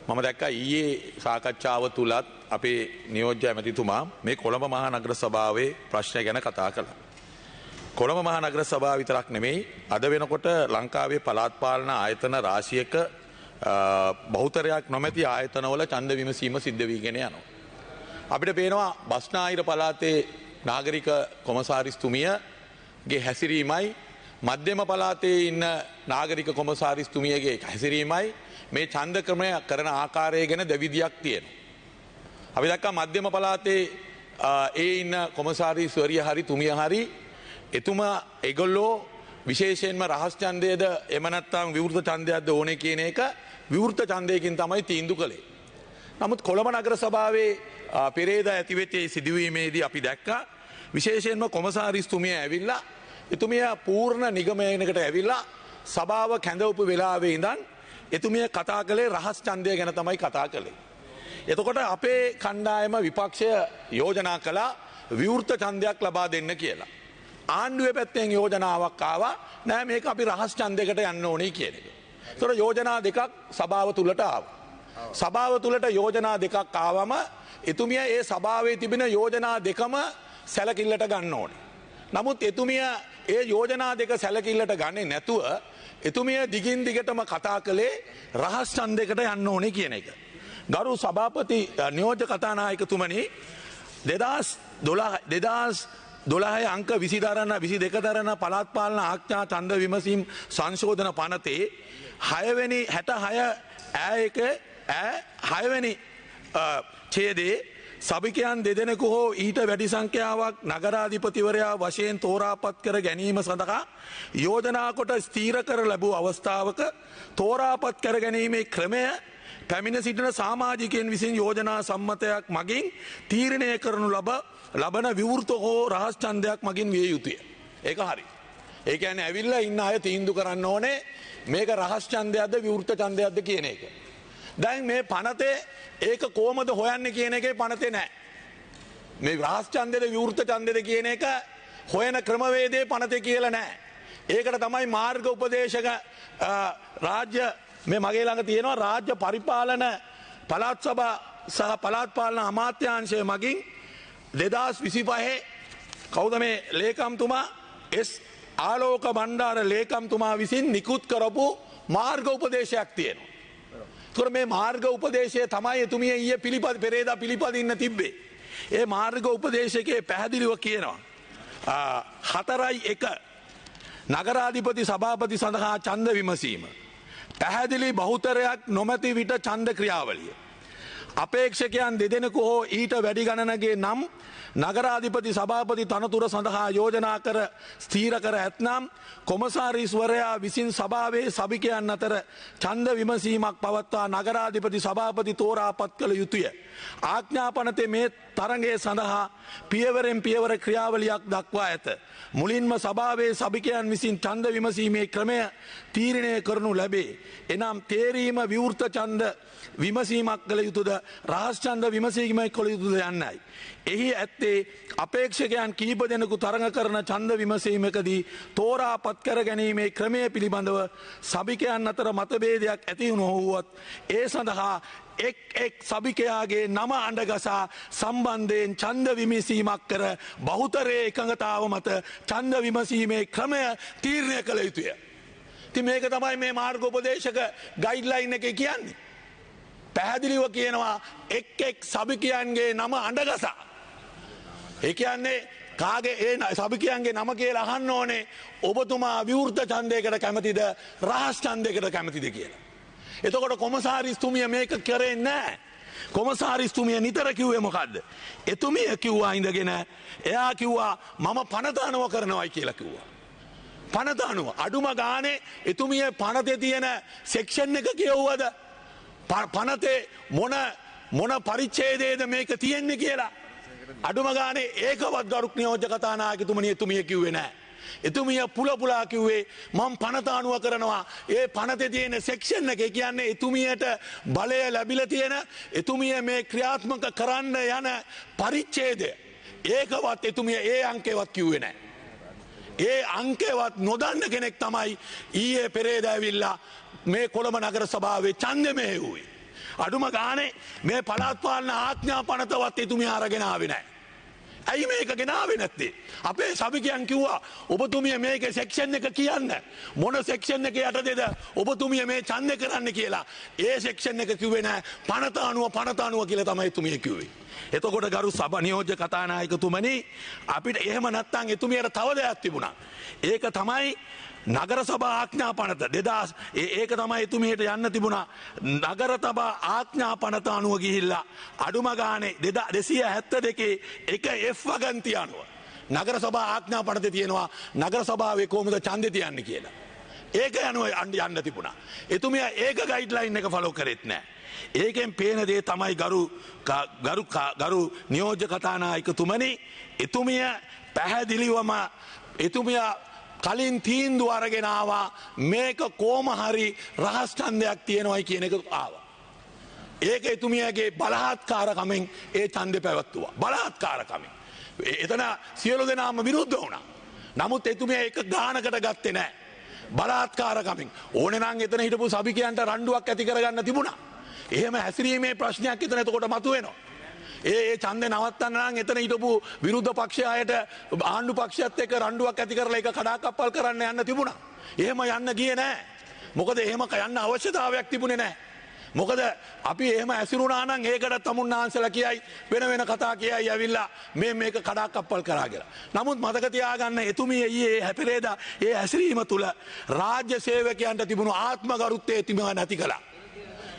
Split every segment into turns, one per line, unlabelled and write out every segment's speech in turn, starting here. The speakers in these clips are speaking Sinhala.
මම දැක්කා ඊයේ සාකච්ඡාව තුලත් අපේ නියෝජ්‍ය ඇමතිතුමා මේ කොළඹ මහා නගර සභාවේ ප්‍රශ්න ගැන කතා කළා. කොළඹ මහා නගර සභාව විතරක් නෙමෙයි අද වෙනකොට ලංකාවේ පළාත් පාලන ආයතන රාශියක බහුතරයක් නොමැති ආයතනවල ඡන්ද විමසීම සිද්ධ වීගෙන යනවා. අපිට පේනවා බස්නාහිර පළාතේ නාගරික කොමසාරිස්තුමියගේ හැසිරීමයි මධ්‍යම පළාතේ ඉන්න නාගරික කොමසාරිස්තුමියගේ හැසිරීමයි මේ ඡන්ද ක්‍රමය කරන ආකාරය ගැන දෙවිදියක් තියෙනවා. අපි දැක්කා මධ්‍යම පළාතේ ඒ ඉන්න කොමසාරිස්වරිය හරි තුමිය හරි එතුමා ඒගොල්ලෝ විශේෂයෙන්ම රහස් ඡන්දයේද එම නැත්නම් විවෘත ඡන්දයක්ද ඕනේ කියන එක විවෘත ඡන්දයකින් තමයි තීන්දුව කළේ. නමුත් කොළඹ නගර සභාවේ පෙරේදා ඇතිවෙච්ච සිදුවීමේදී අපි දැක්කා විශේෂයෙන්ම කොමසාරිස්තුමිය ඇවිල්ලා එතුමිය පූර්ණ නිගමනයකට ඇවිල්ලා සභාව කැඳවපු වෙලාවේ ඉඳන් එතුමිය කතා කළේ රහස් ඡන්දය ගැන තමයි කතා කළේ. එතකොට අපේ කණ්ඩායම විපක්ෂය යෝජනා කළා විවෘත ඡන්දයක් ලබා දෙන්න කියලා. ආණ්ඩුවේ පැත්තෙන් යෝජනාවක් ආවා නෑ මේක අපි රහස් ඡන්දයකට යන්න ඕනේ කියන එක. ඒතකොට යෝජනා දෙකක් සභාව තුලට ආවා. සභාව තුලට යෝජනා දෙකක් ආවම එතුමිය ඒ සභාවේ තිබෙන යෝජනා දෙකම සැලකිල්ලට ගන්න ඕනේ. නමුත් එතුමිය ඒ යෝජනා දෙක සැලකිල්ලට ගන්නේ නැතුව එතුමිය දිගින් දිගටම කතා කළේ රහස් ඡන්දයකට යන්න ඕනේ කියන එක. ගරු සභාපති නියෝජ්‍ය කතානායකතුමනි 2012 අංක 20 දරන 22 දරන පළාත් පාලන ආඥා ඡන්ද විමසීම් සංශෝධන පනතේ 6 වෙනි 66 6 වෙනි ඡේදයේ සභිකයන් දෙදෙනෙකු හෝ ඊට වැඩි සංඛ්‍යාවක් නගරාධිපතිවරයා වශයෙන් තෝරාපත් කර ගැනීම සඳහා යෝජනා කොට ස්ථීර කර ලැබූ අවස්ථාවක තෝරාපත් කර ගැනීමේ ක්‍රමය පැමිණ සිටින සමාජිකයන් විසින් යෝජනා සම්මතයක් මගින් තීරණය කරනු ලබන විවෘත හෝ රහස් ඡන්දයක් මගින් විය යුතුය. ඒක හරි. ඒ කියන්නේ ඇවිල්ලා ඉන්න අය තීන්දුව කරන්න ඕනේ මේක රහස් ඡන්දයක්ද විවෘත ඡන්දයක්ද කියන එක. දැන් මේ පනතේ ඒක කොහොමද හොයන්නේ කියන එකේ පනතේ නැහැ. මේ රහස් ඡන්දෙද විවෘත ඡන්දෙද කියන එක හොයන ක්‍රමවේදයේ පනතේ කියලා නැහැ. ඒකට තමයි මාර්ග උපදේශක රාජ්‍ය මේ මගේ ළඟ තියෙනවා රාජ්‍ය පරිපාලන පළාත් සභා සහ පළාත් පාලන අමාත්‍යාංශය මගින් 2025 කවුද මේ ලේකම්තුමා එස් ආලෝක බණ්ඩාර ලේකම්තුමා විසින් නිකුත් කරපු මාර්ග උපදේශයක් තියෙනවා. ඒතකොට මේ මාර්ග උපදේශය තමයි එතුමිය ඊයේ පෙරේදා පිළිපදින්න තිබ්බේ. ඒ මාර්ග උපදේශකේ පැහැදිලිව කියනවා 4.1 නගරාධිපති සභාපති සඳහා ඡන්ද විමසීම. පැහැදිලි බහුතරයක් නොමැති විට ඡන්ද ක්‍රියාවලිය. අපේක්ෂකයන් දෙදෙනෙකු හෝ ඊට වැඩි ගණනගේ නම් නගරාධිපති සභාපති තනතුර සඳහා යෝජනා කර ස්ථීර කර ඇතනම් කොමසාරිස්වරයා විසින් සභාවේ සභිකයන් අතර ඡන්ද විමසීමක් පවත්වා නගරාධිපති සභාපති තෝරාපත් කළ යුතුය. ආඥාපනතේ මේ තරඟය සඳහා පියවරෙන් පියවර ක්‍රියාවලියක් දක්වා ඇත. මුලින්ම සභාවේ සභිකයන් විසින් ඡන්ද විමසීමේ ක්‍රමය තීරණය කරනු ලැබේ. එනම් තේරීම විවෘත ඡන්ද විමසීමක් කළ යුතුද රහස් ඡන්ද විමසීමක් කළ යුතුද යන්නයි. එහි ඇත්තේ අපේක්ෂකයන් කීප දෙනෙකු තරඟ කරන ඡන්ද විමසීමකදී තෝරාපත් කර ගැනීමේ ක්‍රමය පිළිබඳව සභිකයන් අතර මතභේදයක් ඇති නොවුවත් ඒ සඳහා එක් සභිකයාගේ නම අඬගසා සම්බන්ධයෙන් ඡන්ද විමසීමක් කර බහුතරයේ එකඟතාව මත ඡන්ද විමසීමේ ක්‍රමය තීරණය කළ යුතුය. ඉතින් මේක තමයි මේ මාර්ගෝපදේශක ගයිඩ්ලයින් එකේ කියන්නේ. පැහැදිලිව කියනවා එක් සභිකයන්ගේ නම අඬගසා. ඒ කියන්නේ කාගේ ඒ සභිකයන්ගේ නම කියලා අහන්න ඕනේ ඔබතුමා විවෘත ඡන්දයකට කැමතිද රහස් ඡන්දයකට කැමතිද කියලා. එතකොට කොමසාරිස්තුමිය මේක කරේ නැහැ. කොමසාරිස්තුමිය නිතර කිව්වේ මොකද්ද? එතුමිය කිව්වා ඉඳගෙන එයා කිව්වා මම පනත අනුව කරනවායි කියලා කිව්වා. පනත අනුව අඩුම ගානේ එතුමිය පනතේ තියෙන සෙක්ෂන් එක කියවුවද? පනතේ මොන පරිච්ඡේදයේද මේක තියෙන්නේ කියලා අඩුම ගානේ ඒකවත් ගරුක් නියෝජ්‍ය කතානායකතුමනි එතුමිය කිව්වේ නැහැ. එතුමිය පුලා කිව්වේ මම පනත අනුව කරනවා. ඒ පනතේ තියෙන සෙක්ෂන් එක කියන්නේ එතුමියට බලය ලැබිලා තියෙන එතුමිය මේ ක්‍රියාත්මක කරන්න යන පරිච්ඡේදය. ඒකවත් එතුමිය ඒ අංකේවත් කිව්වේ නැහැ. ඒ අංකේවත් නොදන්න කෙනෙක් තමයි ඊයේ පෙරේදා ඇවිල්ලා මේ කොළඹ නගර සභාවේ ඡන්දෙ මෙහෙව්වේ. අඩුම ගානේ මේ පළාත් පාලන ආඥා පනතවත් එතුමිය අරගෙන ආවේ නැහැ. ඇයි මේක ගෙනාවේ නැත්තේ? අපේ සභිකයන් කිව්වා ඔබතුමිය මේක සෙක්ෂන් එක කියන්න. මොන සෙක්ෂන් එක යටතේද ඔබතුමිය මේ ඡන්දය කරන්න කියලා. ඒ සෙක්ෂන් එක කිව්වේ නැහැ. පනත අනුව කියලා තමයි එතුමිය කිව්වේ. එතකොට ගරු සභා නියෝජ්‍ය කතානායකතුමනි අපිට එහෙම නැත්තම් එතුමියට තව දෙයක් තිබුණා. ඒක තමයි නගර සභා ආඥා පනත 2000 ඒක තමයි එතුමියට යන්න තිබුණා. නගර සභා ආඥා පනත අනුව ගිහිල්ලා අඩුම ගානේ 272 එක F වගන්ති අනුව නගර සභා ආඥා පනතේ තියෙනවා නගර සභාවේ කොහොමද ඡන්දෙ තියන්නේ කියලා. ඒක අනුව යන්න තිබුණා. එතුමිය ඒක ගයිඩ්ලයින් එක ෆලෝ කරෙත් නැහැ. ඒකෙන් පේන දේ තමයි ගරු නියෝජ්‍ය කතානායකතුමනි එතුමිය පැහැදිලිවම එතුමිය කලින් තීන්දුව අරගෙන ආවා මේක කොහොම හරි රහස් ඡන්දයක් තියෙනවයි කියන එක ආවා. ඒක එතුමියගේ බලහත්කාරකමෙන් ඒ ඡන්දේ පැවැත්තුවා. බලහත්කාරකමෙන්. එතන සියලු දෙනාම විරුද්ධ වුණා. නමුත් එතුමිය ඒක ගානකට ගත්තේ නැහැ. බලහත්කාරකමෙන්. ඕනේ නම් එතන හිටපු සභිකයන්ට රණ්ඩුවක් ඇති කරගන්න තිබුණා. එහෙම හැසිරීමේ ප්‍රශ්නයක් එතන එතකොට මතුවෙනවා. ඒ ඡන්දේ නවත්තන්න නම් එතන හිටපු විරුද්ධ පක්ෂයට ආණ්ඩු පක්ෂයත් එක්ක රණ්ඩුවක් ඇති කරලා ඒක කඩාකප්පල් කරන්න යන්න තිබුණා. එහෙම යන්න ගියේ නැහැ. මොකද එහෙම යන්න අවශ්‍යතාවයක් තිබුණේ නැහැ. මොකද අපි එහෙම ඇසිරුණා නම් ඒකට තමුන්නාන්සලා කියයි වෙන කතා කියයි ඇවිල්ලා මේක කඩාකප්පල් කරා කියලා. නමුත් මතක තියාගන්න එතුමිය ඊයේ හැපෙරේදා ඒ ඇසිරීම තුල රාජ්‍ය සේවකයන්ට තිබුණු ආත්ම ගරුත්වය එතුමිය නැති කළා.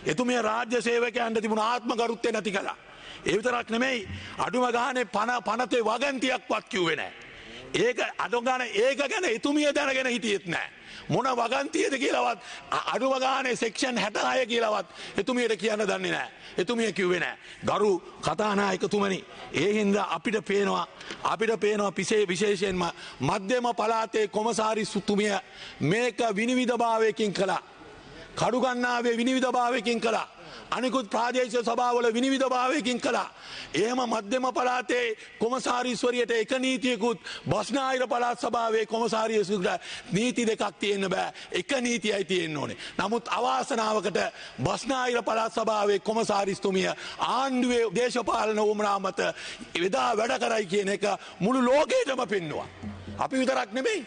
එතුමිය රාජ්‍ය සේවකයන්ට තිබුණු ආත්ම ගරුත්වය නැති කළා. ඒ විතරක් නෙමෙයි අඩුම ගානේ පනතේ වගන්තියක්වත් කිව්වේ නැහැ. ඒක අඩුම ගානේ ඒක ගැන එතුමිය දැනගෙන හිටියෙත් නැහැ. මොන වගන්තියද කියලාවත් අඩුම ගානේ සෙක්ෂන් 66 කියලාවත් එතුමියට කියන්න දන්නේ නැහැ. එතුමිය කිව්වේ නැහැ. ගරු කතානායකතුමනි ඒ හින්දා අපිට පේනවා විශේෂයෙන්ම මධ්‍යම පළාතේ කොමසාරිස්තුමිය මේක විනිවිදභාවයකින් කළා. කඩුගන්නාවේ විනිවිදභාවයකින් කළා. අනිකුත් ප්‍රාදේශීය සභාවල විනිවිදභාවයකින් කළා. එහෙම මධ්‍යම පළාතේ කොමසාරිස්වරියට එක නීතියකුත් බස්නාහිර පළාත් සභාවේ කොමසාරිස්වරියට නීති දෙකක් තියෙන්න බෑ. එක නීතියයි තියෙන්න ඕනේ. නමුත් අවාසනාවකට බස්නාහිර පළාත් සභාවේ කොමසාරිස්තුමිය ආණ්ඩුවේ දේශපාලන උවමනා මත එදා වැඩ කරයි කියන එක මුළු ලෝකෙටම පෙන්නවා. අපි විතරක් නෙමෙයි.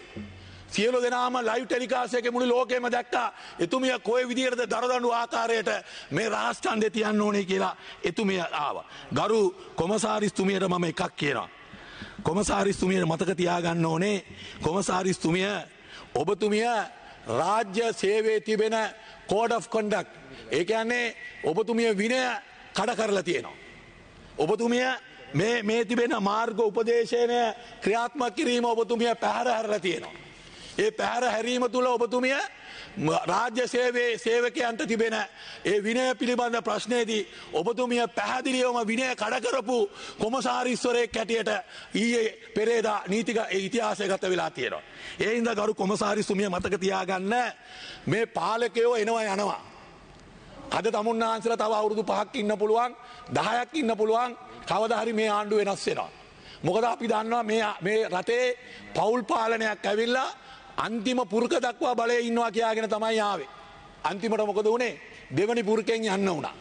සියලු දෙනාම ලයිව් ටෙලිකාස්ට් එකේ මුළු ලෝකෙම දැක්කා එතුමිය කොයි විදියටද දරදඬු ආකාරයට මේ රහස් ඡන්දේ තියන්න ඕනේ කියලා එතුමිය ආවා. ගරු කොමසාරිස්තුමියට මම එකක් කියනවා. කොමසාරිස්තුමියට මතක තියාගන්න ඕනේ කොමසාරිස්තුමිය ඔබතුමිය රාජ්‍ය සේවයේ තිබෙන code of conduct ඒ කියන්නේ ඔබතුමිය විනය කඩ කරලා තියෙනවා. ඔබතුමිය මේ තිබෙන මාර්ග උපදේශනය ක්‍රියාත්මක කිරීම ඔබතුමිය පැහැර හැරලා තියෙනවා. ඒ පැහැර හැරීම තුළ ඔබතුමිය රාජ්‍ය සේවකයන්ට තිබෙන ඒ විනය පිළිබඳ ප්‍රශ්නයේදී ඔබතුමිය පැහැදිලිවම විනය කඩ කරපු කොමසාරිස්වරයෙක් හැටියට ඊයේ පෙරේදා නීතික ඉතිහාසයගත වෙලා තියෙනවා. ඒ හින්දා ගරු කොමසාරිස්තුමිය මතක තියාගන්න මේ පාලකයෝ එනවා යනවා. අද තමුන්නාන්සලා තව අවුරුදු 5ක් ඉන්න පුළුවන් 10ක් ඉන්න පුළුවන් කවදා හරි මේ ආණ්ඩුව වෙනස් වෙනවා. මොකද අපි දන්නවා මේ රටේ පෞල් පාලනයක් ඇවිල්ලා අන්තිම පුරුක දක්වා බලයේ ඉන්නවා කියාගෙන තමයි ආවේ. අන්තිමට මොකද වුනේ? දෙවනි පුරුකෙන් යන්න වුණා.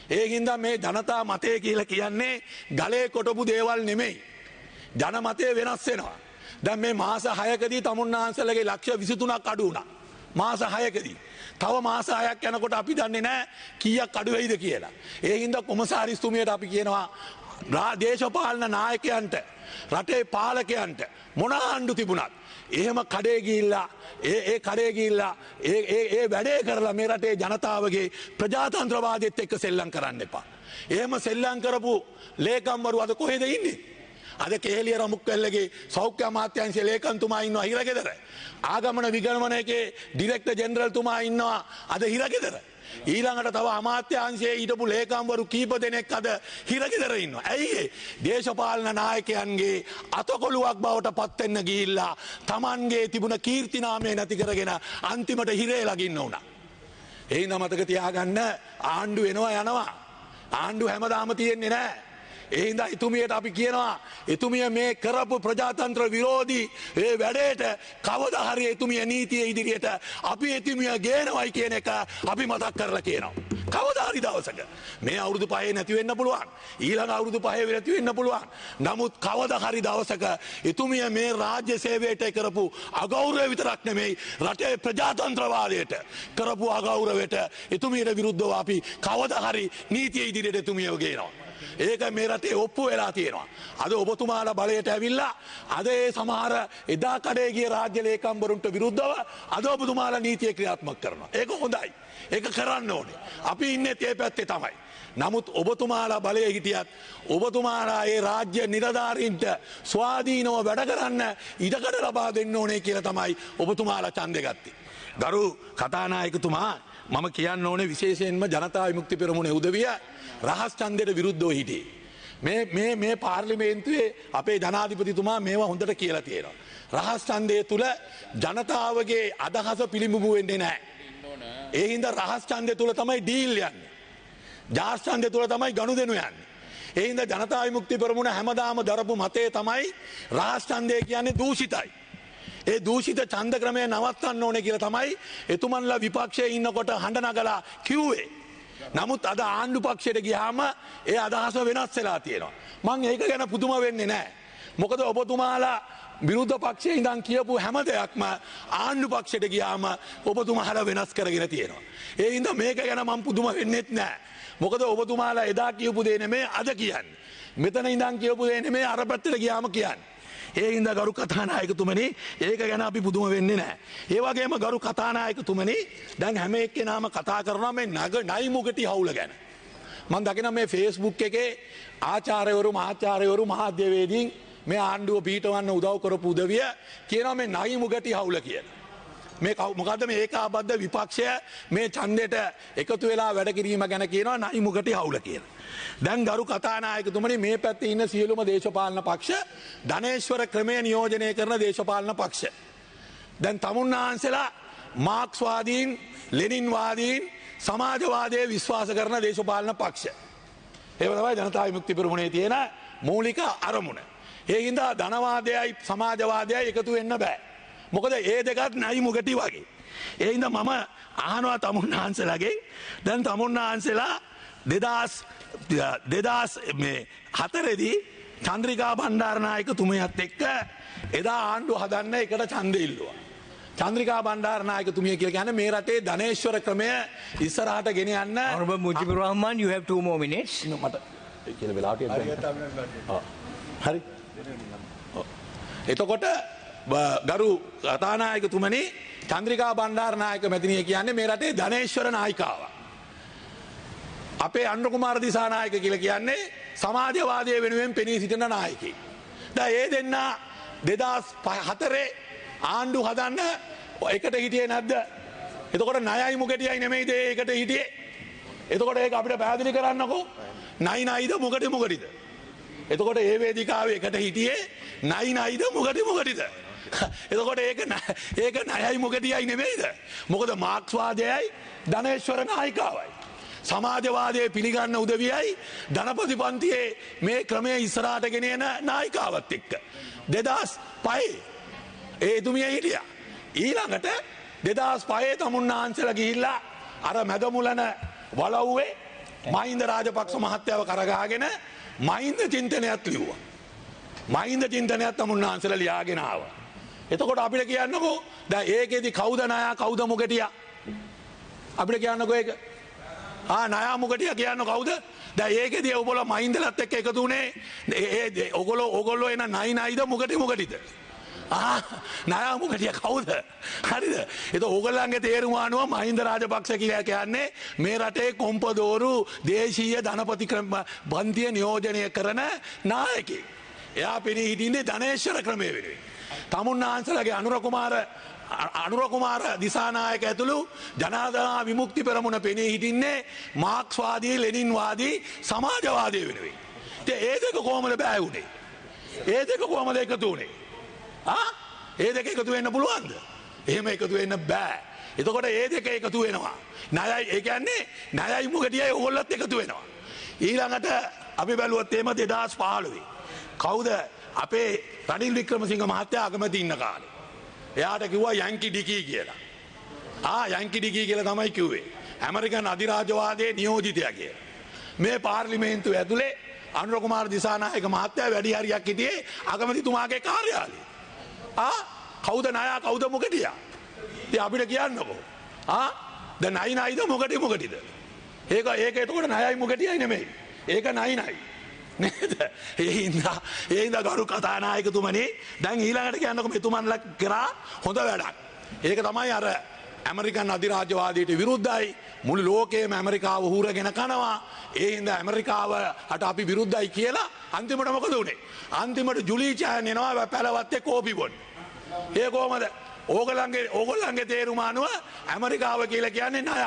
ඒකින්ද මේ ජනතා මතය කියලා කියන්නේ ගලේ කොටපු දේවල් නෙමෙයි. ජන මතය වෙනස් වෙනවා. දැන් මේ මාස 6කදී තමුන්නාන්සලගේ ලක්ෂ 23ක් අඩු වුණා. මාස 6කදී. තව මාස 6ක් යනකොට අපි දන්නේ නැහැ කීයක් අඩු වෙයිද කියලා. ඒ හින්දා කොමසාරිස්තුමියට අපි කියනවා දේශපාලන නායකයන්ට රටේ පාලකයන්ට මොන ආණ්ඩු තිබුණත් එහෙම කඩේ ගිහිල්ලා ඒ කඩේ ගිහිල්ලා ඒ වැඩේ කරලා මේ රටේ ජනතාවගේ ප්‍රජාතන්ත්‍රවාදයත් එක්ක සෙල්ලම් කරන්න එපා. එහෙම සෙල්ලම් කරපු ලේකම්වරු අද කොහෙද ඉන්නේ? අද කේලිය රමුක්කල්ලගේ සෞඛ්‍ය අමාත්‍යාංශයේ ලේකම්තුමා ඉන්නවා හිරගෙදර. ආගමන විගණනයේ ඩිරෙක්ටර් ජෙනරල් තුමා ඉන්නවා අද හිරගෙදර. ඊළඟට තව අමාත්‍යාංශයේ හිටපු ලේකම්වරු කීප දෙනෙක් අද හිරගෙදර ඉන්නවා. ඇයි දේශපාලන නායකයන්ගේ අතකොළුවක් බවට පත් වෙන්න ගිහිල්ලා Tamanගේ තිබුණ කීර්ති නාමය නැති කරගෙන අන්තිමට හිරේ ලගින්න උනා. ඒ හින්දා මතක තියාගන්න ආණ්ඩු එනවා යනවා. ආණ්ඩු හැමදාම තියෙන්නේ නැහැ. ඒ හින්දා එතුමියට අපි කියනවා එතුමිය මේ කරපු ප්‍රජාතන්ත්‍ර විරෝධී ඒ වැඩේට කවදා හරි එතුමිය නීතිය ඉදිරියට අපි එතුමිය ගේනවයි කියන එක අපි මතක් කරලා කියනවා. කවදා හරි දවසක මේ අවුරුදු 5 නැති වෙන්න පුළුවන්. ඊළඟ අවුරුදු 5 නැති වෙන්න පුළුවන්. නමුත් කවදා හරි දවසක එතුමිය මේ රාජ්‍ය සේවයට කරපු අගෞරවය විතරක් නෙමෙයි රටේ ප්‍රජාතන්ත්‍රවාදයට කරපු අගෞරවයට එතුමියට විරුද්ධව අපි කවදා හරි නීතිය ඉදිරියට එතුමියව ගේනවා. ඒක මේ රටේ ඔප්පු වෙලා තියෙනවා. අද ඔබතුමාලා බලයට ඇවිල්ලා අද ඒ සමහර එදා කඩේ ගිය රාජ්‍ය ලේකම්වරුන්ට විරුද්ධව අද ඔබතුමාලා නීතිය ක්‍රියාත්මක කරනවා. ඒක හොඳයි. ඒක කරන්න ඕනේ. අපි ඉන්නේ ඒ පැත්තේ තමයි. නමුත් ඔබතුමාලා බලයේ හිටියත් ඔබතුමාලා ඒ රාජ්‍ය නිලධාරීන්ට ස්වාධීනව වැඩ කරන්න ඉඩකඩ ලබා දෙන්න ඕනේ කියලා තමයි ඔබතුමාලා ඡන්දෙ ගත්තේ. ගරු කතානායකතුමා මම කියන්න ඕනේ විශේෂයෙන්ම ජනතා විමුක්ති පෙරමුණේ උදවිය රහස් ඡන්දයට විරුද්ධව හිටියේ. මේ පාර්ලිමේන්තුවේ අපේ ජනාධිපතිතුමා මේවා හොඳට කියලා තියෙනවා. රහස් ඡන්දය තුල ජනතාවගේ අදහස පිළිඹු වෙන්නේ නැහැ. ඒ හින්දා රහස් ඡන්දය තුල තමයි ඩීල් යන්නේ. ජාස් ඡන්දය තුල තමයි ගනුදෙනු යන්නේ. ඒ හින්දා ජනතා විමුක්ති පෙරමුණ හැමදාම දරපු මතය තමයි රහස් ඡන්දය කියන්නේ දූෂිතයි. ඒ දූෂිත ඡන්ද ක්‍රමය නවත්තන්න ඕනේ කියලා තමයි එතුමන්ලා විපක්ෂයේ ඉන්නකොට හඬ නගලා කිව්වේ. නමුත් අද ආණ්ඩු පක්ෂයට ගියාම ඒ අදහස වෙනස් වෙලා තියෙනවා. මම ඒක ගැන පුදුම වෙන්නේ නැහැ. මොකද ඔබතුමාලා විරුද්ධ පක්ෂයේ ඉඳන් කියපු හැම දෙයක්ම ආණ්ඩු පක්ෂයට ගියාම ඔබතුමාලා වෙනස් කරගෙන තියෙනවා. ඒ හින්දා මේක ගැන මම පුදුම වෙන්නෙත් නැහැ. මොකද ඔබතුමාලා එදා කියපු දේ නෙමෙයි අද කියන්නේ. මෙතන ඉඳන් කියපු දේ නෙමෙයි අර පැත්තට ගියාම කියන්නේ. ඒ හින්දා ගරු කතානායකතුමනි ඒක ගැන අපි පුදුම වෙන්නේ නැහැ. ඒ වගේම ගරු කතානායකතුමනි දැන් හැම එක්කෙනාම කතා කරනවා මේ නයි මුගටි හවුල ගැන. මම දකිනවා මේ Facebook එකේ ආචාර්යවරු මහාචාර්යවරු මහාධ්‍යවේදීන් මේ ආණ්ඩුව පිටවන්න උදව් කරපු උදවිය කියනවා මේ නයි මුගටි හවුල කියලා. මේ මොකද්ද මේ ඒකාබද්ධ විපක්ෂය මේ ඡන්දයට එකතු වෙලා වැඩ කිරීම ගැන කියනවා නයි මුගටි හවුල කියලා. දැන් ගරු කතානායකතුමනි මේ පැත්තේ ඉන්න සියලුම දේශපාලන පක්ෂ ධනේශ්වර ක්‍රමය නියෝජනය කරන දේශපාලන පක්ෂ. දැන් තමුන්නාන්සලා මාක්ස්වාදීන් ලෙනින්වාදීන් සමාජවාදයේ විශ්වාස කරන දේශපාලන පක්ෂ. ඒක තමයි ජනතා විමුක්ති පෙරමුණේ තියෙන මූලික අරමුණ. ඒ හින්දා ධනවාදයයි සමාජවාදයයි එකතු වෙන්න බෑ. මොකද ඒ දෙකත් නයි මුගටි වගේ. ඒ හින්දා මම අහනවා තමුන්නාන්සලාගේ දැන් තමුන්නාන්සලා 2004දී චන්ද්‍රිකා බණ්ඩාරනායකතුමියත් එක්ක එදා ආණ්ඩුව හදන්න එකට ඡන්දෙ ඉල්ලුවා. චන්ද්‍රිකා බණ්ඩාරනායකතුමිය කියලා කියන්නේ මේ රටේ ධනේශ්වර ක්‍රමය ඉස්සරහට ගෙන යන්න.
Honorable Mujibur Rahman, you have 2 more minutes.
මට කියලා වෙලාවට හරි. එතකොට ගරු කතානායකතුමනි චන්ද්‍රිකා බණ්ඩාරනායක මැතිනිය කියන්නේ මේ රටේ ධනේශ්වර නායිකාවක්. අපේ අනුර කුමාර දිසානායක කියලා කියන්නේ සමාජවාදයේ වෙනුවෙන් පෙනී සිටින නායකයෙක්. දැන් ඒ දෙන්න 2004 ආණ්ඩු හදන්න එකට හිටියේ නැද්ද? එතකොට ණයයි මුගටියයි නෙමෙයිද ඒකට හිටියේ? එතකොට ඒක අපිට පැහැදිලි කරන්නකෝ. නයිද මුගටිද? එතකොට ඒ වේදිකාවේ එකට හිටියේ නයිද මුගටිද? එතකොට ඒක ණයයි මුගටියයි නෙමෙයිද? මොකද මාක්ස්වාදයයි ධනේශ්වර නායිකාවයි. සමාජවාදයේ පිළිගන්න උදවියයි ධනපති පන්තියේ මේ ක්‍රමයේ ඉස්සරහට ගෙනියන නායිකාවත් එක්ක 2005 ඒ එතුමිය හිටියා. ඊළඟට 2005 තමුන්නාන්සලා ගිහිල්ලා අර මැදමුලන වලව්වේ මහින්ද රාජපක්ෂ මහත්තයව කරගාගෙන මහින්ද චින්තනයක් ලිව්වා. මහින්ද චින්තනයක් තමුන්නාන්සලා ලියාගෙන ආවා. එතකොට අපිට කියන්නකෝ දැන් ඒකෙදි කවුද නායා කවුද මුගටියා? අපිට කියන්නකෝ ඒක නයා මුගටිය කියන්න කවුද? දැන් ඒකෙදී ඔයගොල්ලෝ මහින්දලත් එක්ක එකතු වුණේ ඔයගොල්ලෝ එන නයිද මුගටිද? නයා මුගටිය කවුද? හරිද? ඒක ඕගොල්ලන්ගේ තේරුම අනුව මහින්ද රාජපක්ෂ කියලා කියන්නේ මේ රටේ කොම්පදෝරු දේශීය ධනපති බන්තිය නියෝජනය කරන නායකයෙක්. එයා පෙනී හිටින්නේ ධනේශ්වර ක්‍රමයේ වෙනුවෙන්. තමුන්නාන්සලාගේ අනුර කුමාර දිසානායක ඇතුළු ජනතා විමුක්ති පෙරමුණ පෙනී හිටින්නේ මාක්ස්වාදී ලෙනින්වාදී සමාජවාදය වෙනුවෙන්. ඉතින් ඒ දෙක කොහොමද බෑ වුනේ? ඒ දෙක කොහොමද එකතු වුනේ? ඒ දෙක එකතු වෙන්න පුළුවන්ද? එහෙම එකතු වෙන්න බෑ. එතකොට ඒ දෙක එකතු වෙනවා. ණයයි ඒ කියන්නේ ණයයි මුගටියයි ඕගොල්ලොත් එකතු වෙනවා. ඊළඟට අපි බැලුවොත් එහෙම 2015 කවුද අපේ රනිල් වික්‍රමසිංහ මහත්තයා අගමැති ඉන්න කාලේ එයාට කිව්වා යැන්කි ඩිකී කියලා. යංකිඩිකී කියලා තමයි කිව්වේ. ඇමරිකන් අධිරාජ්‍යවාදයේ නියෝජිතයාගේ. මේ පාර්ලිමේන්තුව ඇතුලේ අනුර කුමාර දිසානායක මහත්තයා වැඩි හරියක් හිටියේ අගමැතිතුමාගේ කාර්යාලයේ. කවුද ණයා කවුද මොකටියා? ඉතින් අපිට කියන්නකෝ. දැන් නයි නයිද මොකටිද? ඒක එතකොට ණයයි මොකටියයි නෙමෙයි. ඒක නයි නයි. නේද? ඒ හින්දා ගරු කතානායකතුමනි දැන් ඊළඟට කියන්නකො මෙතුමන්ලා කරා හොඳ වැඩක්. ඒක තමයි අර ඇමරිකන් අධිරාජ්‍යවාදයට විරුද්ධයි. මුළු ලෝකයේම ඇමරිකාව හූරගෙන කනවා. ඒ හින්දා ඇමරිකාවට අපි විරුද්ධයි කියලා අන්තිමට මොකද උනේ? අන්තිමට ජුලී චෑන් එනවා පැලවත්තේ කෝපි බොන්න. ඒ කොහමද? ඕගොල්ලන්ගේ තේරුම අනුව ඇමරිකාව කියලා කියන්නේ ණය.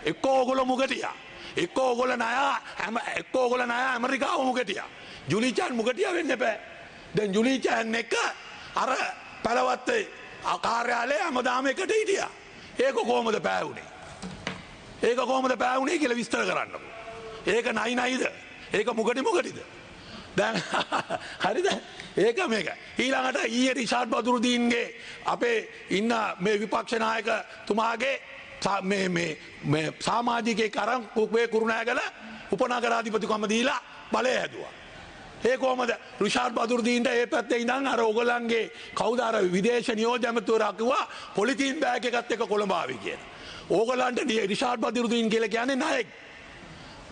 එක්ක ඕගොල්ලෝ මුගටියා. එක්ක ඕගොල්ලෝ ණය ඇමරිකාව මුගටියා. ජුලී චෑන් මුගටියා වෙන්න එපා. දැන් ජුලී චෑන් එක අර පැලවත්තේ කාර්යාලයේ හැමදාම එකට හිටියා. ඒක කොහොමද පෑවුනේ? ඒක කොහොමද පෑවුනේ කියලා විස්තර කරන්නකො. ඒක නයි නයිද? ඒක මුගටිද? දැන් හරිද? ඒක මේක. ඊළඟට ඊයේ රිෂාඩ් බදුරුදීන්ගේ අපේ ඉන්න මේ විපක්ෂ නායකතුමාගේ මේ සමාජිකයෙක් අරන් කුපේ කුරුණෑගල උපනගරාධිපතිකම දීලා බලය හැදුවා. ඒ කොහමද රිෂාඩ් බදුරුදීන්ට ඒ පැත්තේ ඉඳන් අර ඕගොල්ලන්ගේ කවුද අර විදේශ නියෝජ්‍ය ඇමතිවරයා කිව්වා පොලිතීන් බෑග් එකත් එක්ක කොළඹ ආවි කියලා. ඕගොල්ලන්ට රිෂාඩ් බදුරුදීන් කියලා කියන්නේ නායක.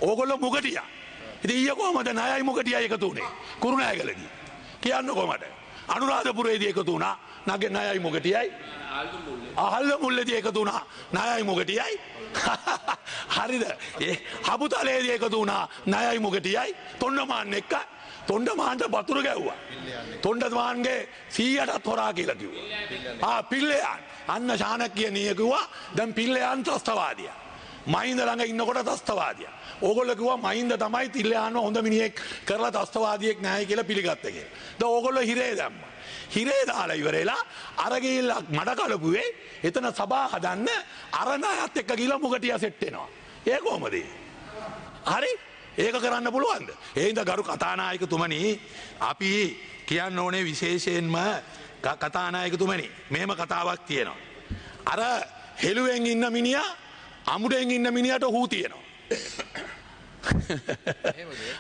ඕගොල්ලෝ මුගටියා. ඉතින් ඊයේ කොහමද ණයයි මුගටියයි එකතු වුනේ? කුරුණෑගලදී. කියන්නකෝ මට. අනුරාධපුරයේදී එකතු වුණා. නගේ ණයයි මුගටියයි. අහල්ල මුල්ලේදී එකතු වුණා. ණයයි මුගටියයි. හරිද? ඒ හබුතලේදී එකතු වුණා. ණයයි මුගටියයි. තොණ්ඩමාන් එක්ක තොණ්ඩමාන්ට වතුර ගැව්වා. තොණ්ඩමාන්ගේ 100ටත් හොරා කියලා කිව්වා. පිල්ලයන්. අන්න ශානක්‍ය නිය කිව්වා දැන් පිල්ලයන් ත්‍රස්තවාදියා. මහින්ද ළඟ ඉන්නකොට ත්‍රස්තවාදියා. ඕගොල්ලෝ කිව්වා මහින්ද තමයි තිල්ලයන්ව හොඳ මිනිහෙක් කරලා ත්‍රස්තවාදියෙක් නැහැ කියලා පිළිගත්තේ කියලා. දැන් ඕගොල්ලෝ හිරේ දැම්මා. හිරේ දාලා ඉවරලා අර ගිහිල්ලා මඩ කලපුවේ එතන සභා හදන්න අර නායත් එක්ක ගිහිල්ලා මුගටියා සෙට් වෙනවා. ඒ කොහමද? හරි? ඒක කරන්න පුළුවන්ද? ඒ හින්දා ගරු කතානායකතුමනි අපි කියන්න ඕනේ විශේෂයෙන්ම කතානායකතුමනි මෙහෙම කතාවක් තියෙනවා. අර හෙළුවෙන් ඉන්න මිනිහා අමුඩෙන් ඉන්න මිනිහට හූ තියෙනවා.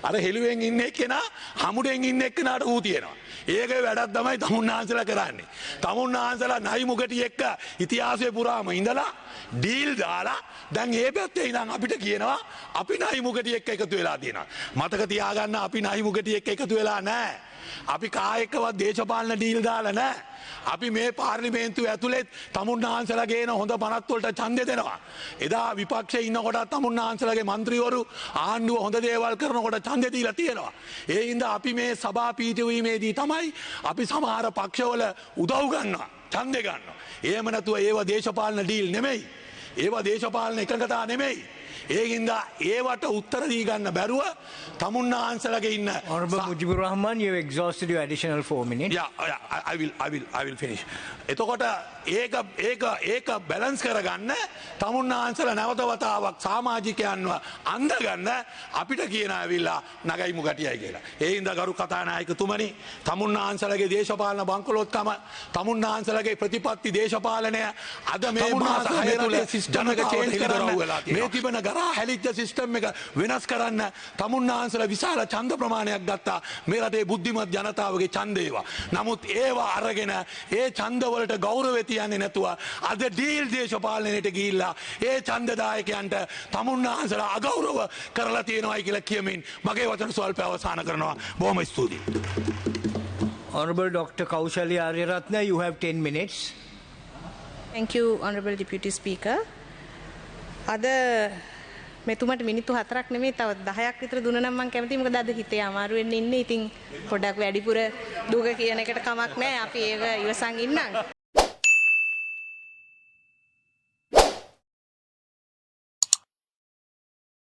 අර හෙළුවෙන් ඉන්න එක්කෙනා හමුඩෙන් ඉන්න එක්කෙනාට හූ තියෙනවා. ඒකේ වැඩක් තමයි තමුන්නාන්සලා කරන්නේ. තමුන්නාන්සලා නයි මුගටි එක්ක ඉතිහාසයේ පුරාම ඉඳලා ඩීල් දාලා දැන් ඒ පැත්තේ ඉඳන් අපිට කියනවා අපි නයි මුගටි එක්ක එකතු වෙලා තියෙනවා. මතක තියාගන්න අපි නයි මුගටි එක්ක එකතු වෙලා නැහැ. අපි කායකවත් දේශපාලන ඩීල් දාලා නැහැ. අපි මේ පාර්ලිමේන්තුව ඇතුළෙත් තමුන්නාන්සලා ගේන හොඳ පනත් වලට ඡන්දය දෙනවා. එදා විපක්ෂයේ ඉන්නකොට තමුන්නාන්සලාගේ മന്ത്രിවරු ආණ්ඩුව හොඳ දේවල් කරනකොට ඡන්දය දීලා තියෙනවා. ඒ හින්දා අපි මේ සභා පීඨවීමේදී තමයි අපි සමහර පක්ෂවල උදව් ගන්නවා, ඡන්දය ගන්නවා. එහෙම නැතුව ඒව දේශපාලන ඩීල් නෙමෙයි. ඒව දේශපාලන එකඟතා නෙමෙයි. ඒ හින්දා ඒවට උත්තර දී ගන්න බැරුව තමුන්නාන්සලාගේ ඉන්න
Honorable Mujibur Rahman, you have exhausted your additional 4 minutes.
I will finish. එතකොට ඒක බැලන්ස් කරගන්න තමුන්නාන්සලා නැවත වතාවක් සමාජිකයන්ව අන්දගන්න අපිට කියන ඇවිල්ලා නගයි මුගටියයි කියලා. ඒ හින්දා ගරු කතානායකතුමනි තමුන්නාන්සලාගේ දේශපාලන බංකොලොත්කම තමුන්නාන්සලාගේ ප්‍රතිපත්ති දේශපාලනය අද මේ මාස 6 තුල ජනක චේන්ජ් කරන්න මේ තිබෙන ගරා හැලිච්ච සිස්ටම් එක වෙනස් කරන්න තමුන්නාන්සලා විශාල ඡන්ද ප්‍රමාණයක් ගත්තා මේ රටේ බුද්ධිමත් ජනතාවගේ ඡන්දේවා. නමුත් ඒවා අරගෙන ඒ ඡන්දවලට ගෞරවය තියන්නේ නැතුව අද ඩීල් දේශපාලනයට ගිහිල්ලා ඒ ඡන්දදායකයන්ට තමුන්නාන්සලා අගෞරව කරලා තියෙනවායි කියලා කියමින් මගේ වචන ස්වල්ප අවසන් කරනවා. බොහොම ස්තුතියි.
Honorable Dr. Kaushali Aryaratna, you have 10 minutes.
Thank you, Honorable Deputy Speaker. අද මෙතුමට මිනිත්තු 4ක් නෙමෙයි තව 10ක් විතර දුන්නා නම් මම කැමතියි. මොකද අද හිතේ අමාරුවෙන් ඉන්නේ. ඉතින් පොඩ්ඩක් වැඩිපුර දුක කියන එකට කමක් නැහැ. අපි ඒක ඉවසන් ඉන්නම්.